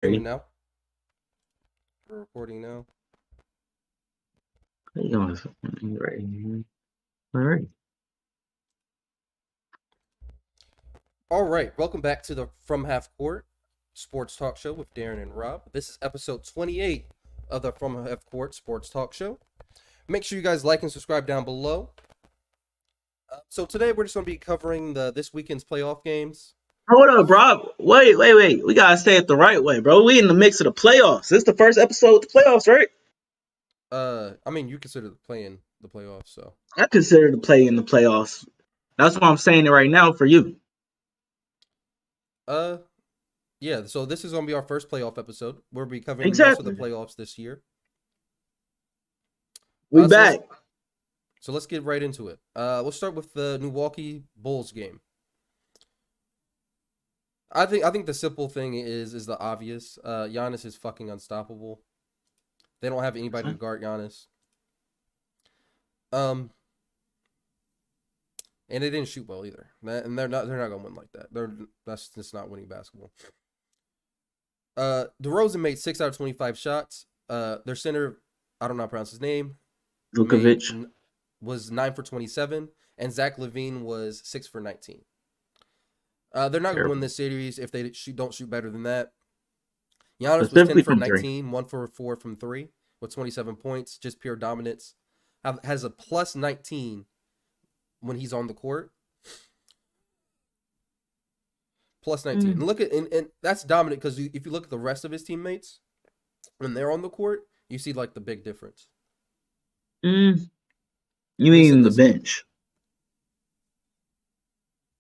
Streaming Ready? now. We're recording now. How you doing? Ready? All right. All right, welcome back to the From Half Court Sports Talk Show with Darren and Rob. This is episode 28 of the From Half Court Sports Talk Show. Make sure you guys like and subscribe down below. So today we're just going to be covering this weekend's playoff games. Hold up, bro. Wait. We gotta say it the right way, bro. We in the mix of the playoffs. This is the first episode of the playoffs, right? I mean, you consider playing the playoffs, so. I consider the play in the playoffs. That's why I'm saying it right now for you. Uh, yeah. So this is going to be our first playoff episode. We'll be covering most of the Exactly. playoffs this year. We So let's back. So let's get right into it. We'll start with the Milwaukee Bulls game. I think the simple thing is the obvious. Giannis is fucking unstoppable. They don't have anybody to guard Giannis. Um, and they didn't shoot well either. And they're not gonna win like that. That's just not winning basketball. DeRozan made 6 out of 25 shots. Their center, I don't know how to pronounce his name, Vukovic. was 9 for 27, and Zach LaVine was 6 for 19. They're not going to win this series if they don't shoot better than that. Giannis was 10 for 19, 1 for 4 from 3 with 27 points, just pure dominance. Has a plus 19 when he's on the court. Plus 19. And look at and that's dominant because if you look at the rest of his teammates when they're on the court, you see like the big difference. You mean the bench?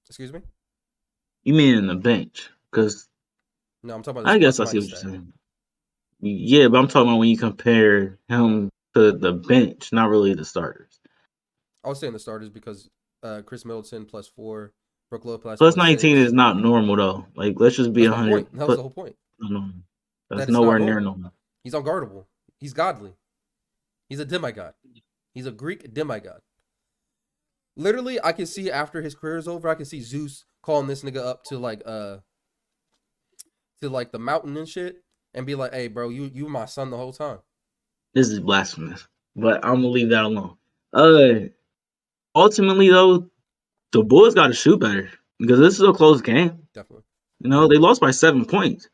Excuse me? You mean in the bench? Because no, I'm talking about. I guess I see what you're saying. Yeah, but I'm talking about when you compare him to the bench, not really the starters. I was saying the starters because Chris Middleton plus 4, Brook Lopez plus 19 6. is not normal though. Like let's just be 100. That was the whole point. No, that's nowhere near normal. He's unguardable. He's godly. He's a demigod. He's a Greek demigod. Literally, I can see after his career is over, I can see Zeus calling this nigga up to the mountain and shit, and be like, "Hey, bro, you my son the whole time." This is blasphemous, but I'm gonna leave that alone. Ultimately though, the Bulls got to shoot better because this is a close game. Definitely. They lost by 7 points.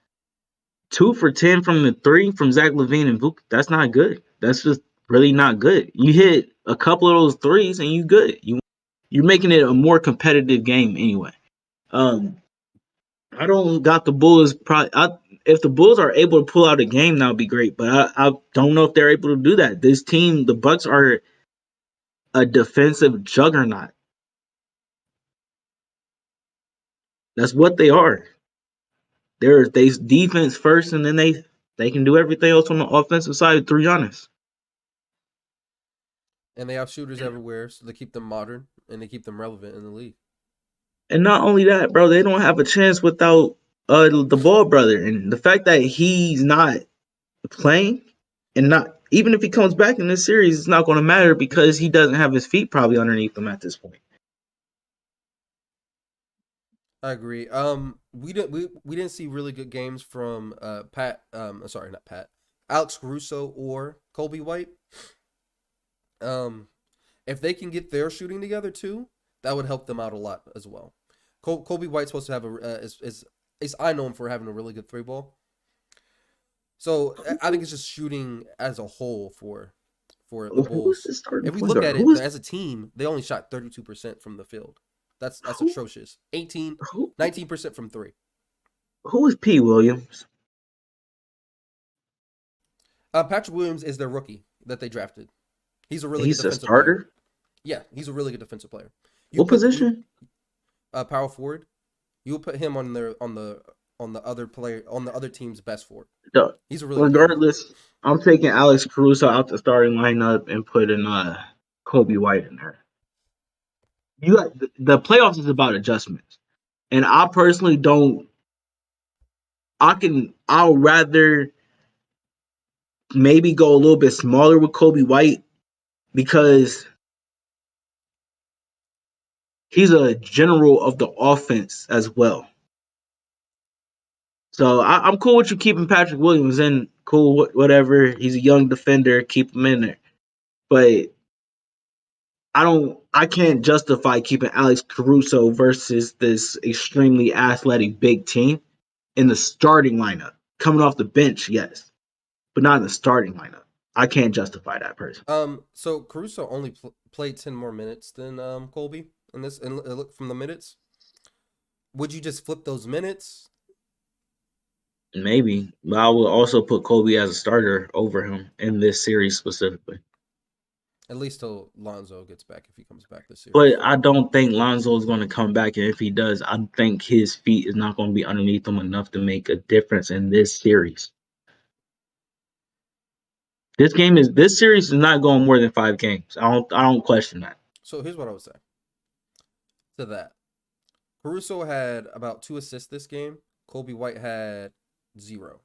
2 for 10 from the 3 from Zach LaVine and Vuk. That's not good. That's just really not good. You hit a couple of those threes and you good. You're making it a more competitive game anyway. I don't got the Bulls. If the Bulls are able to pull out a game, that would be great. But I don't know if they're able to do that. This team, the Bucks, are a defensive juggernaut. That's what they are. They defense first, and then they can do everything else on the offensive side through Giannis. And they have shooters everywhere, so they keep them modern and they keep them relevant in the league. And not only that, bro, they don't have a chance without the Ball brother. And the fact that he's not playing, and not even if he comes back in this series, it's not going to matter because he doesn't have his feet probably underneath him at this point. I agree. We didn't see really good games from Alex Caruso or Kobe White. If they can get their shooting together too, that would help them out a lot as well. Kobe White's supposed to have I know him for having a really good 3-ball. So I think it's just shooting as a whole for the Bulls. If we look at it as a team, they only shot 32% from the field. That's atrocious. 19% from 3. Who is P. Williams? Patrick Williams is their rookie that they drafted. He's a really good defensive starter? player. Yeah, he's a really good defensive player. What position? Power forward. You will put him on the other team's best forward. No. He's a really regardless. I'm taking Alex Caruso out the starting lineup and putting Kobe White in there. You got the playoffs is about adjustments, and I personally don't. I'll rather maybe go a little bit smaller with Kobe White because he's a general of the offense as well. So I'm cool with you keeping Patrick Williams in. Cool, whatever. He's a young defender. Keep him in there. But I can't justify keeping Alex Caruso versus this extremely athletic big team in the starting lineup. Coming off the bench, yes, but not in the starting lineup. I can't justify that person. So Caruso only played 10 more minutes than Colby in this, and look from the minutes. Would you just flip those minutes? Maybe, but I will also put Kobe as a starter over him in this series specifically. At least till Lonzo gets back, if he comes back this series. But I don't think Lonzo is going to come back, and if he does, I think his feet is not going to be underneath him enough to make a difference in this series. This series is not going more than 5 games. I don't question that. So here's what I would say to that. Caruso had about 2 assists this game. Kobe White had 0.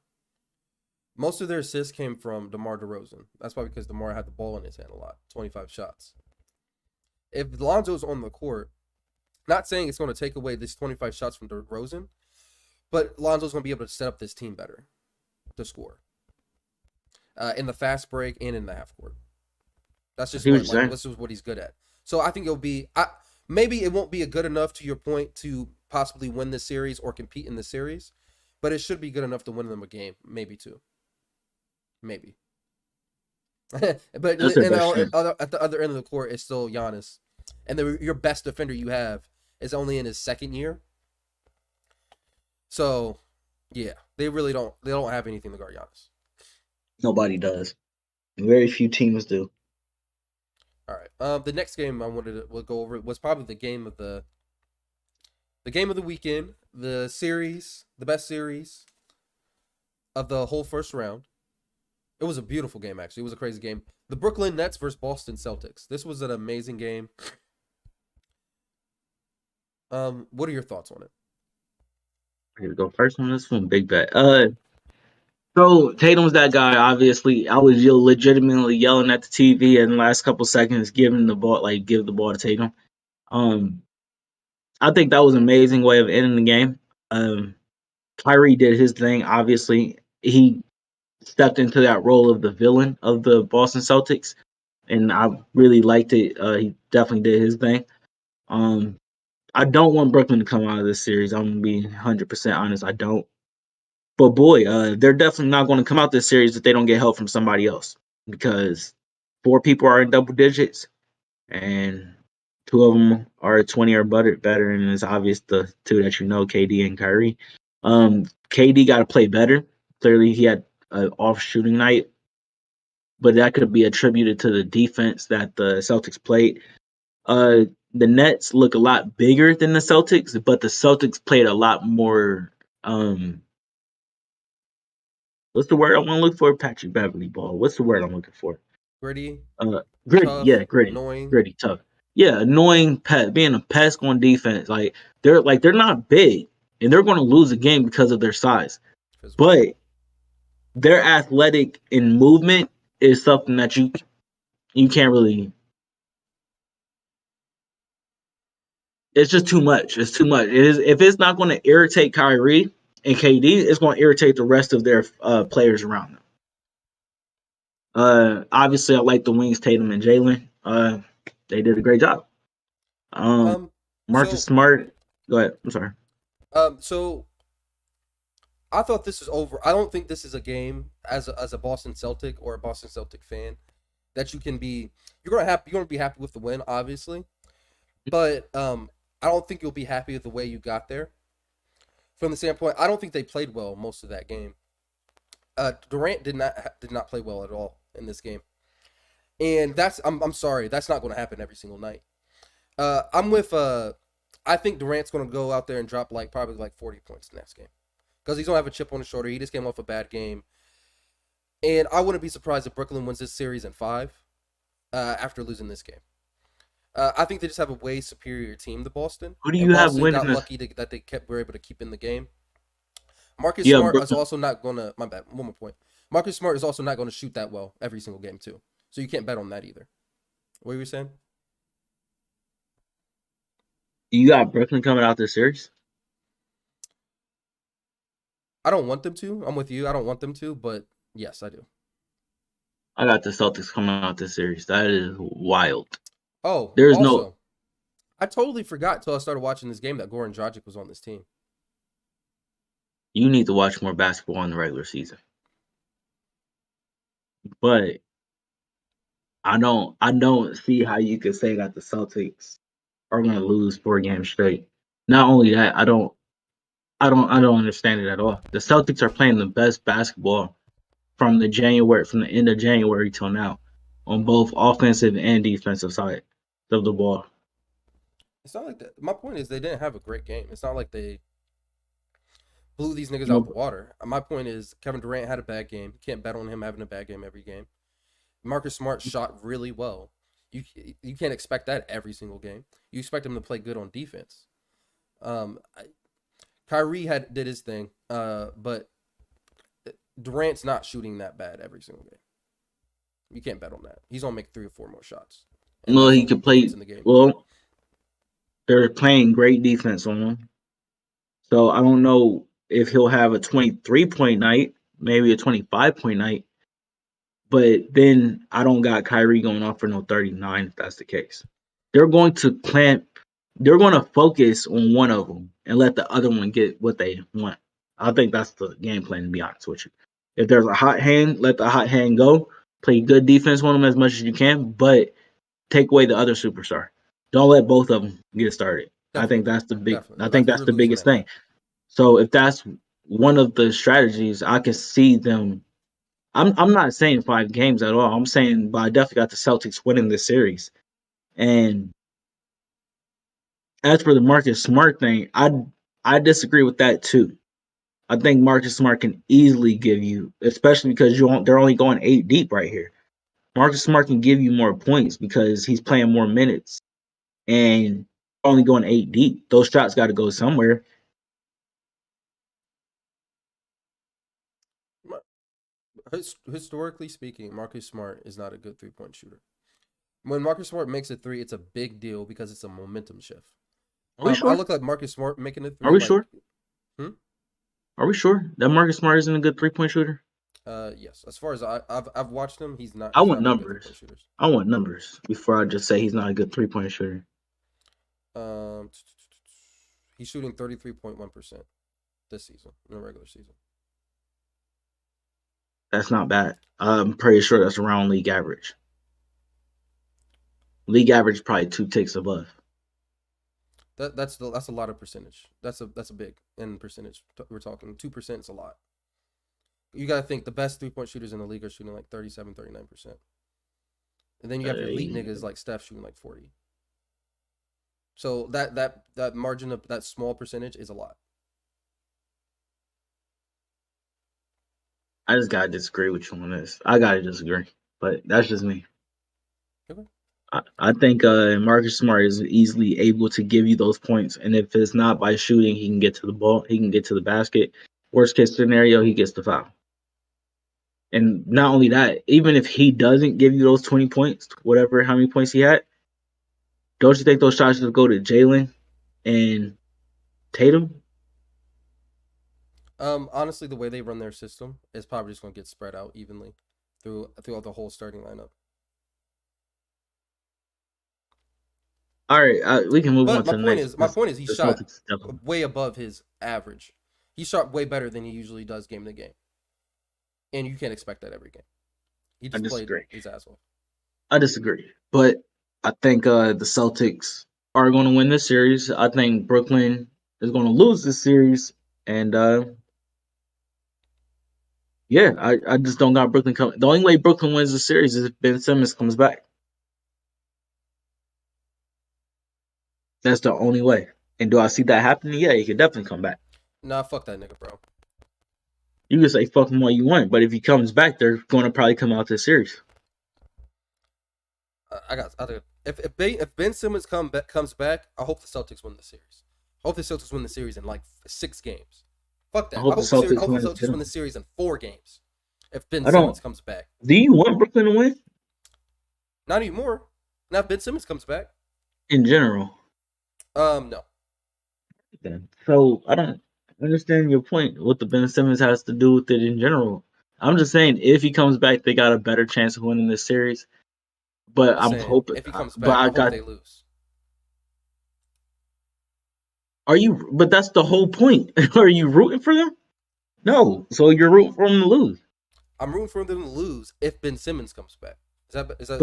Most of their assists came from DeMar DeRozan. That's probably because DeMar had the ball in his hand a lot, 25 shots. If Lonzo's on the court, not saying it's going to take away this 25 shots from DeRozan, but Lonzo's going to be able to set up this team better to score in the fast break and in the half court. That's just this is what he's good at. So I think it'll be maybe it won't be a good enough to your point to possibly win this series or compete in the series, but it should be good enough to win them a game, maybe 2. Maybe. But at the other end of the court is still Giannis. And your best defender you have is only in his second year. So, yeah, they don't have anything to guard Giannis. Nobody does. Very few teams do. All right. The next game I wanted to go over was probably the game of the weekend, the best series of the whole first round. It was a beautiful game, actually. It was a crazy game. The Brooklyn Nets versus Boston Celtics. This was an amazing game. What are your thoughts on it? Here we go. First one, this one, big bet. So Tatum's that guy. Obviously, I was legitimately yelling at the TV in the last couple seconds, give the ball to Tatum. I think that was an amazing way of ending the game. Kyrie did his thing. Obviously, he stepped into that role of the villain of the Boston Celtics, and I really liked it. He definitely did his thing. I don't want Brooklyn to come out of this series. I'm gonna be 100% honest. I don't. But boy, they're definitely not going to come out this series if they don't get help from somebody else, because 4 people are in double digits, and 2 of them are 20 or better, and it's obvious the 2 that you know, KD and Kyrie. KD got to play better. Clearly, he had an off shooting night, but that could be attributed to the defense that the Celtics played. The Nets look a lot bigger than the Celtics, but the Celtics played a lot more. What's the word I want to look for? Patrick Beverly ball. What's the word I'm looking for? Gritty. Gritty. Tough, yeah, gritty. Annoying. Gritty, tough. Yeah, annoying. Being a pest on defense. They're not big, and they're going to lose a game because of their size. But their athletic and movement is something that you can't really. It's just too much. It's too much. If it's not going to irritate Kyrie and KD, it's going to irritate the rest of their players around them. Obviously, I like the wings, Tatum and Jalen. They did a great job. Marcus Smart. Go ahead. I'm sorry. So I thought this was over. I don't think this is a game as a Boston Celtic or a Boston Celtic fan that you can be. You're gonna be happy with the win, obviously, but I don't think you'll be happy with the way you got there. From the standpoint, I don't think they played well most of that game. Durant did not play well at all in this game, and I'm sorry, that's not going to happen every single night. I'm with I think Durant's going to go out there and drop probably 40 points next game because he's going to have a chip on his shoulder. He just came off a bad game, and I wouldn't be surprised if Brooklyn wins this series in 5 after losing this game. I think they just have a way superior team to Boston. Who do you have winning? Got lucky that they were able to keep in the game. Marcus Smart is also not going to. My bad. One more point. Marcus Smart is also not going to shoot that well every single game too. So you can't bet on that either. What were you saying? You got Brooklyn coming out this series? I don't want them to. I'm with you. I don't want them to, but yes, I do. I got the Celtics coming out this series. That is wild. Oh, There's no. also, I totally forgot until I started watching this game that Goran Dragic was on this team. You need to watch more basketball in the regular season. But I don't see how you could say that the Celtics are gonna lose 4 games straight. Not only that, I don't understand it at all. The Celtics are playing the best basketball from the end of January till now, on both offensive and defensive side of the ball. It's not like that. My point is they didn't have a great game. It's not like they blew these niggas out the No, water. My point is Kevin Durant had a bad game. You can't bet on him having a bad game every game. Marcus Smart shot really well. You can't expect that every single game. You expect him to play good on defense. Um, Kyrie did his thing, but Durant's not shooting that bad every single game. You can't bet on that. He's gonna make 3 or 4 more shots, and no, that's the he only could play difference in the game. well. They're playing great defense on him, so I don't know if he'll have a 23-point night, maybe a 25-point night. But then I don't got Kyrie going off for no 39 if that's the case. They're going to clamp. They're going to focus on one of them and let the other one get what they want. I think that's the game plan, to be honest with you. If there's a hot hand, let the hot hand go. Play good defense on them as much as you can, but take away the other superstar. Don't let both of them get started. I think Definitely, that's the big. definitely. I That's think what that's you're the losing biggest at night. thing. So if that's one of the strategies, I can see them. I'm not saying 5 games at all. I'm saying, but I definitely got the Celtics winning this series. And as for the Marcus Smart thing, I disagree with that too. I think Marcus Smart can easily give you, especially because they're only going 8 deep right here. Marcus Smart can give you more points because he's playing more minutes and only going 8 deep. Those shots got to go somewhere. Historically speaking, Marcus Smart is not a good 3 point shooter. When Marcus Smart makes a three, it's a big deal because it's a momentum shift. Are we I sure? look like Marcus Smart making a Are three, we like, sure? hmm? Are we sure that Marcus Smart isn't a good 3-point shooter? Yes. As far as I've watched him, he's not I he's want not one of the good 3 point numbers. shooters. I want numbers before I just say he's not a good 3-point shooter. Um, he's shooting 33.1% this season in the regular season. That's not bad. I'm pretty sure that's around league average. League average probably 2 ticks above. That's a lot of percentage. That's a big in percentage. We're talking 2% is a lot. You got to think the best 3 point shooters in the league are shooting like 37, 39%. And then you have your elite niggas like Steph shooting like 40. So that margin of that small percentage is a lot. I just gotta disagree with you on this. I gotta disagree, but that's just me. Okay. I think Marcus Smart is easily able to give you those points, and if it's not by shooting, he can get to the ball. He can get to the basket. Worst case scenario, he gets the foul. And not only that, even if he doesn't give you those 20 points, whatever how many points he had, don't you think those shots should go to Jalen and Tatum? Honestly, the way they run their system is probably just going to get spread out evenly throughout the whole starting lineup. All right, we can move on But to the next. my point is, he The shot Celtics definitely. way above his average. He shot way better than he usually does game to game, and you can't expect that every game. He I just played disagree. his ass off. I disagree, but I think the Celtics are going to win this series. I think Brooklyn is going to lose this series, and yeah, I just don't got Brooklyn coming. The only way Brooklyn wins the series is if Ben Simmons comes back. That's the only way. And do I see that happening? Yeah, he could definitely come back. Nah, fuck that nigga, bro. You can say fuck him all you want, but if he comes back, they're going to probably come out this series. I think if Ben Simmons comes back, I hope the Celtics win the series. I hope the Celtics win the series in like 6 games. Fuck that. I hope the I Celtics hope the win Celtics too. win the series in 4 games. If Ben I Simmons don't. comes back, Do you want Brooklyn to win not anymore. Now if Ben Simmons comes back, in general? no. Then so I don't. I understand your point. What the Ben Simmons has to do with it in general. I'm just saying, if he comes back, they got a better chance of winning this series. I'm But just I'm saying, hoping. if he comes But back, I I hope got. they lose. Are you? But that's the whole point. Are you rooting for them? No. So you're rooting for them to lose. I'm rooting for them to lose if Ben Simmons comes back. Is that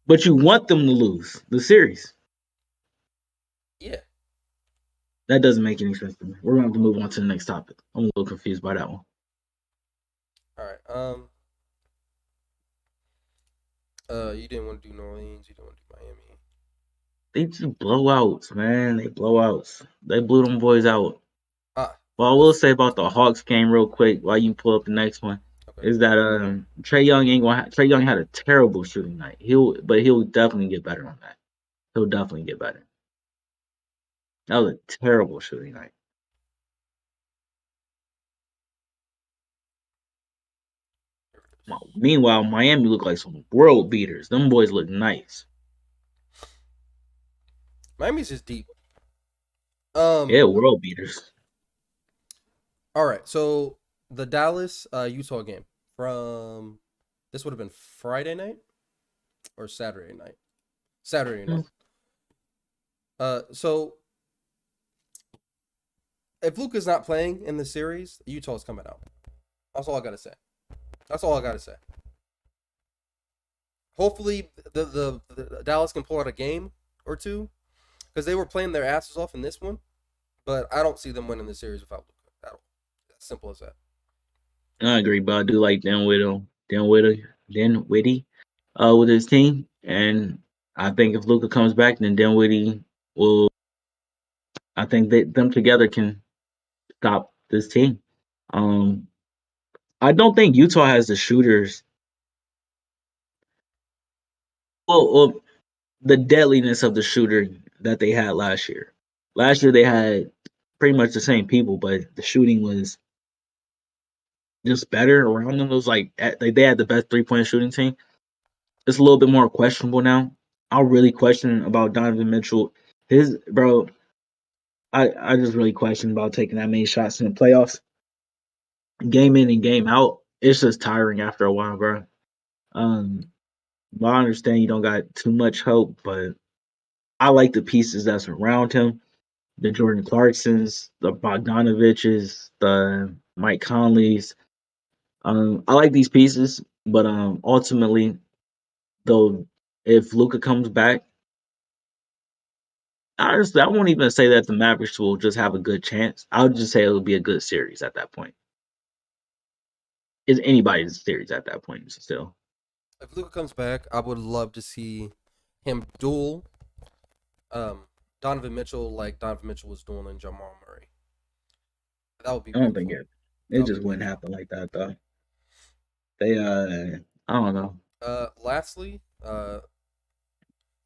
But you want them to lose the series. yeah? That doesn't make any sense to me. We're going to have to move on to the next topic. I'm a little confused by that one. All right. You didn't want to do New Orleans. You didn't want to do Miami. They just blowouts, man. They blowouts. They blew them boys out. Ah, Well, I will let's say about the Hawks game real quick while you pull up the next one okay. is that Trey Young ain't gonna. Trey Young had a terrible shooting night. He'll definitely get better on that. He'll definitely get better. That was a terrible shooting night. Meanwhile, Miami looked like some world beaters. Them boys look nice. Miami's just deep. Yeah, world beaters. All right. So the Dallas Utah game from this would have been Friday night or Saturday night. Saturday night. So if Luka's not playing in the series, Utah's coming out. That's all I gotta say. That's all I gotta say. Hopefully, the Dallas can pull out a game or two because they were playing their asses off in this one, but I don't see them winning the series without Luka at all. As simple as that. I agree, but I do like Dinwiddie, with his team, and I think if Luca comes back, then Dinwiddie will. I think them together can stop this team. Um, I don't think Utah has the shooters. Well, the deadliness of the shooter that they had last year. Last year they had pretty much the same people, but the shooting was just better around them. It was like they had the best 3-point shooting team. It's a little bit more questionable now. I'll really question about Donovan Mitchell. His bro, I just really question about taking that many shots in the playoffs, game in and game out. It's just tiring after a while, bro. Um, but I understand you don't got too much hope, but I like the pieces that's around him. The Jordan Clarksons, the Bogdanoviches, the Mike Conleys. I like these pieces, but ultimately, though, if Luca comes back, honestly, I won't even say that the Mavericks will just have a good chance. I would just say it'll be a good series at that point. Is anybody's series at that point still? If Luka comes back, I would love to see him duel Donovan Mitchell like Donovan Mitchell was dueling Jamal Murray. That would be I don't think beautiful. it That would be just wouldn't beautiful. happen like that though. They I don't know. Lastly, I'm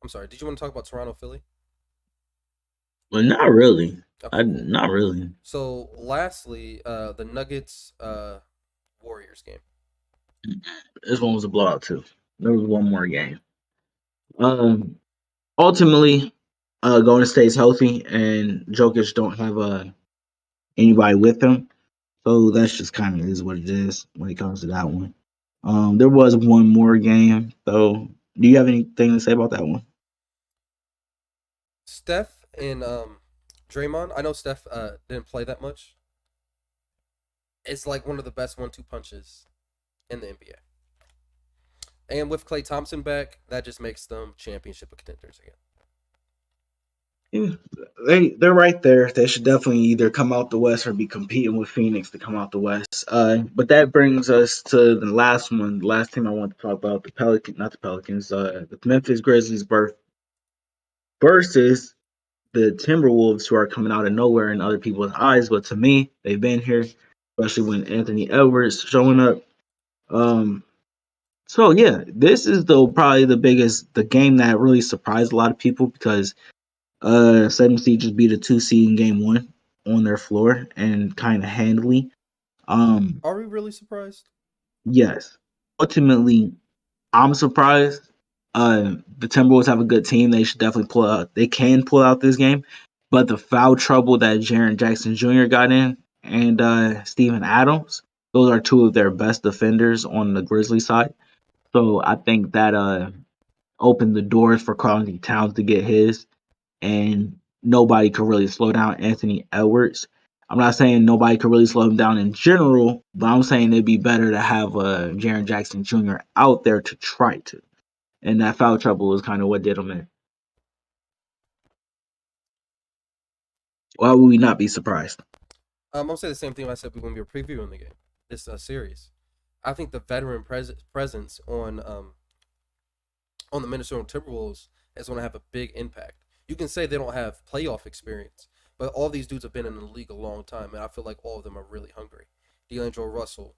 sorry. Did you want to talk about Toronto Philly? But not really. Okay, cool. Not really. So lastly, the Nuggets Warriors game. This one was a blowout too. There was one more game. Ultimately, Golden State's healthy and Jokic don't have anybody with him, so that's just kind of is what it is when it comes to that one. There was one more game though. Do you have anything to say about that one? Steph and Draymond. I know Steph didn't play that much. It's like one of the best 1-2 punches in the NBA. And with Klay Thompson back, that just makes them championship contenders again. Yeah, they're right there. They should definitely either come out the West or be competing with Phoenix to come out the West. But that brings us to the last one. The last team I want to talk about, the not the Pelicans, the Memphis Grizzlies versus the Timberwolves, who are coming out of nowhere in other people's eyes. But to me, they've been here, especially when Anthony Edwards showing up. Um, so yeah, this is probably the game that really surprised a lot of people because 7 seed just beat a 2 seed in game 1 on their floor and kind of handily. Are we really surprised? Yes. Ultimately, I'm surprised. The Timberwolves have a good team. They should definitely pull out. They can pull out this game. but the foul trouble that Jaren Jackson Jr. got in and Steven Adams, those are two of their best defenders on the Grizzlies side. So I think that opened the doors for Karl-Anthony Towns to get his, and nobody could really slow down Anthony Edwards. I'm not saying nobody could really slow him down in general, but I'm saying it'd be better to have Jaren Jackson Jr. out there to try to. And that foul trouble was kind of what did him in. Why would we not be surprised? I'll say the same thing I said when we were previewing the game, this series. I think the veteran presence on the Minnesota Timberwolves is going to have a big impact. You can say they don't have playoff experience, but all these dudes have been in the league a long time, and I feel like all of them are really hungry. D'Angelo Russell,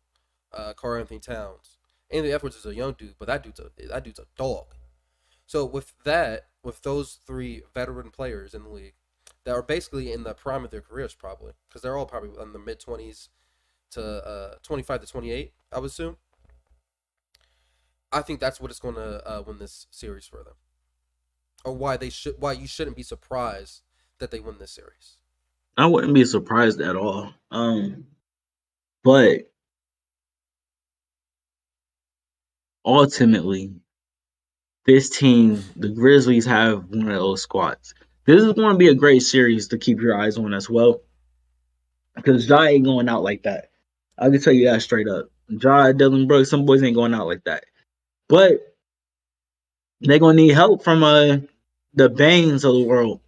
Karl-Anthony Towns, Anthony Edwards is a young dude, but that dude's a dog. So with those three veteran players in the league that are basically in the prime of their careers, probably because they're all probably in the mid 20s to 25 to 28, I would assume. I think that's what is going to win this series for them, or why you shouldn't be surprised that they win this series. I wouldn't be surprised at all. But ultimately, this team, the Grizzlies, have one of those squads. This is going to be a great series to keep your eyes on as well, because Ja ain't going out like that. I can tell you that straight up. Ja, Dylan Brooks, some boys ain't going out like that. But they're going to need help from the Baines of the world.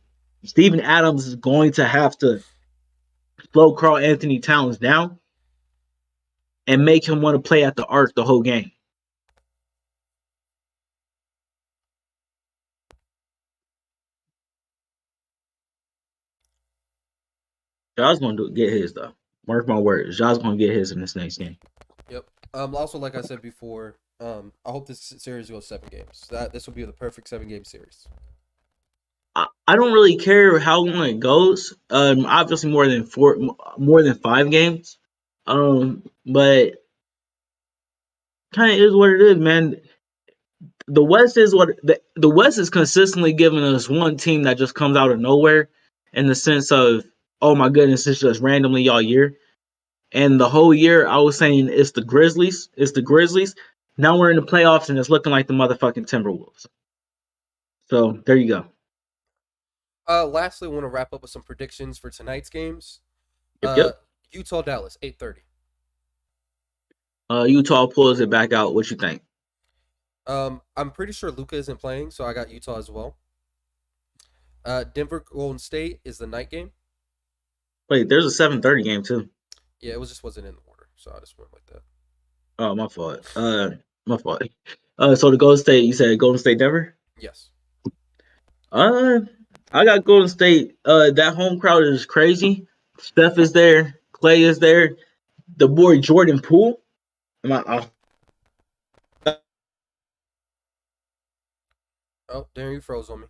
Steven Adams is going to have to slow Karl-Anthony Towns down and make him want to play at the arc the whole game. Ja's going to get his, though. Mark my words. Ja's going to get his in this next game. Yep. Also, like I said before, I hope this series goes 7 games. This will be the perfect 7 game series. I don't really care how long it goes. Obviously more than 5 games. But kind of is what it is, man. The West is what the West is consistently giving us one team that just comes out of nowhere, in the sense of, oh my goodness, it's just randomly all year. And the whole year I was saying it's the Grizzlies. It's the Grizzlies. Now we're in the playoffs and it's looking like the motherfucking Timberwolves. So there you go. Lastly, I want to wrap up with some predictions for tonight's games. Yep, yep. Utah Dallas 8:30. Utah pulls it back out. What you think? I'm pretty sure Luka isn't playing, so I got Utah as well. Denver Golden State is the night game. Wait, there's a 7:30 game too. Yeah, it wasn't in order, so I just went like that. Oh, my fault. My fault. So the Golden State, you said Golden State Denver? Yes. Uh, I got Golden State. That home crowd is crazy. Steph is there. Clay is there. The boy Jordan Poole. Am I? Oh, Darren, you froze on me.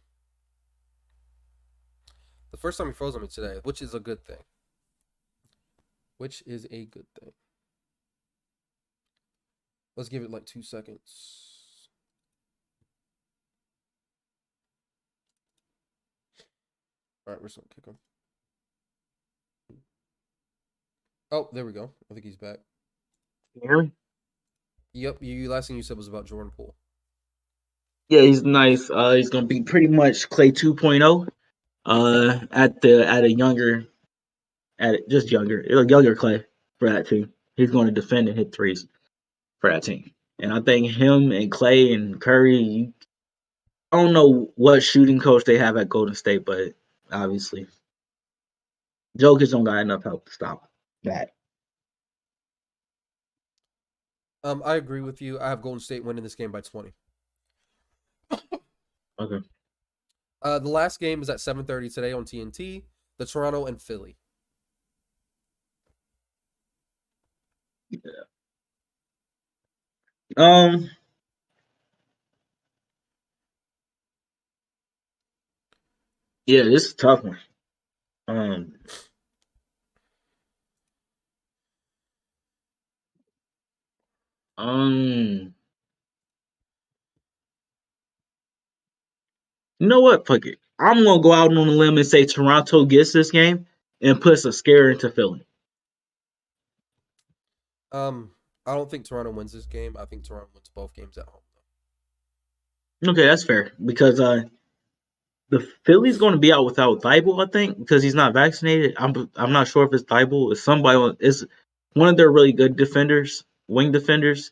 The first time you froze on me today, which is a good thing. Which is a good thing. Let's give it like 2 seconds. All right, we're just gonna kick him. Oh, there we go. I think he's back. Can you hear me? Yep. You last thing you said was about Jordan Poole. Yeah, he's nice. He's gonna be pretty much Clay 2.0. At a younger, at just younger, a younger Clay for that team. He's going to defend and hit threes for that team. And I think him and Clay and Curry, I don't know what shooting coach they have at Golden State, but obviously Jokic don't got enough help to stop that. I agree with you. I have Golden State winning this game by 20. Okay. The last game is at 7:30 today on TNT. The Toronto and Philly. Yeah. Um. Yeah, this is a tough one. Um. Um. You know what? Fuck it. I'm gonna go out on a limb and say Toronto gets this game and puts a scare into Philly. I don't think Toronto wins this game. I think Toronto wins both games at home. Okay, that's fair because the Philly's going to be out without Thibault, I think, because he's not vaccinated. I'm not sure if it's Thibault. It's somebody. It's one of their really good defenders, wing defenders.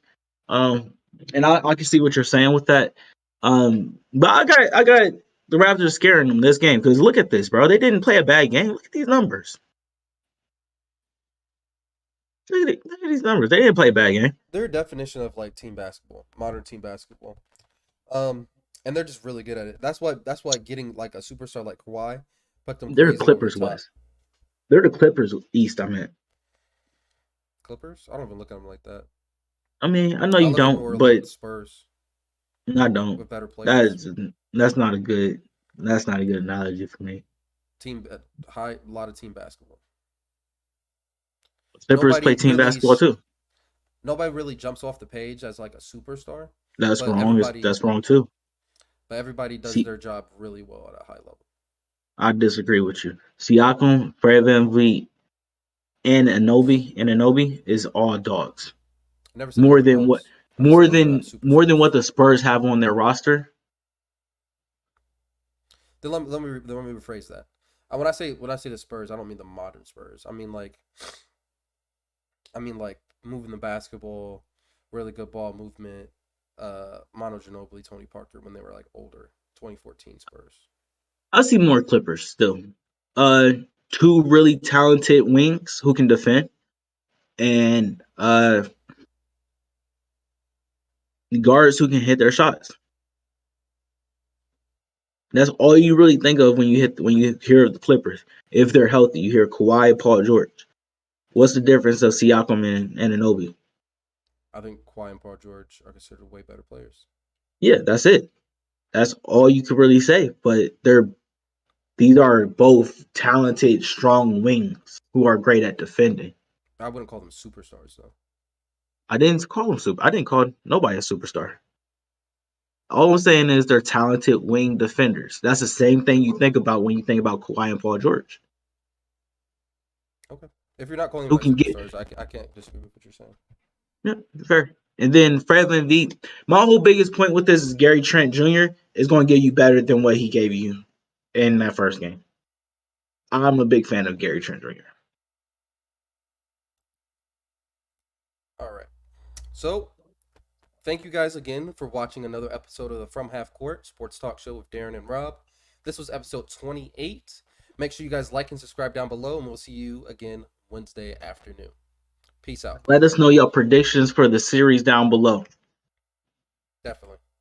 And I can see what you're saying with that. But I got the Raptors scaring them this game because look at this, bro. They didn't play a bad game. Look at these numbers. Look at these numbers. They didn't play a bad game. They're a definition of like team basketball, modern team basketball. And they're just really good at it. That's why getting like a superstar like Kawhi put them. They're crazy Clippers over the top. West. They're the Clippers East. I meant. Clippers? I don't even look at them like that. I mean, I know I you look at them don't, more like but the Spurs I don't. with better players. That's not a good analogy for me. Team a lot of team basketball. Clippers play team basketball too. Nobody really jumps off the page as like a superstar. That's wrong. That's wrong too. But everybody does their job really well at a high level. I disagree with you. Siakam, Fred VanVleet, and Anunoby is all dogs. More than what the Spurs have on their roster. Then let me rephrase that. When I say the Spurs, I don't mean the modern Spurs. I mean like moving the basketball, really good ball movement. Manu Ginobili, Tony Parker when they were like older, 2014 Spurs. I see more Clippers still. Two really talented wings who can defend, and guards who can hit their shots. That's all you really think of when you hear of the Clippers. If they're healthy, you hear Kawhi and Paul George. What's the difference of Siakam and Anunoby? I think Kawhi and Paul George are considered way better players. Yeah, that's it. That's all you could really say. But these are both talented, strong wings who are great at defending. I wouldn't call them superstars though. I didn't call nobody a superstar. All I'm saying is they're talented wing defenders. That's the same thing you think about when you think about Kawhi and Paul George. Okay. If you're not calling them superstars, I can't disagree with what you're saying. Yeah, fair. And then Fred VanVleet. My whole biggest point with this is Gary Trent Jr. is going to give you better than what he gave you in that first game. I'm a big fan of Gary Trent Jr. All right. So, thank you guys again for watching another episode of the From Half Court Sports Talk Show with Darren and Rob. This was episode 28. Make sure you guys like and subscribe down below, and we'll see you again Wednesday afternoon. Peace out. Let us know your predictions for the series down below. Definitely.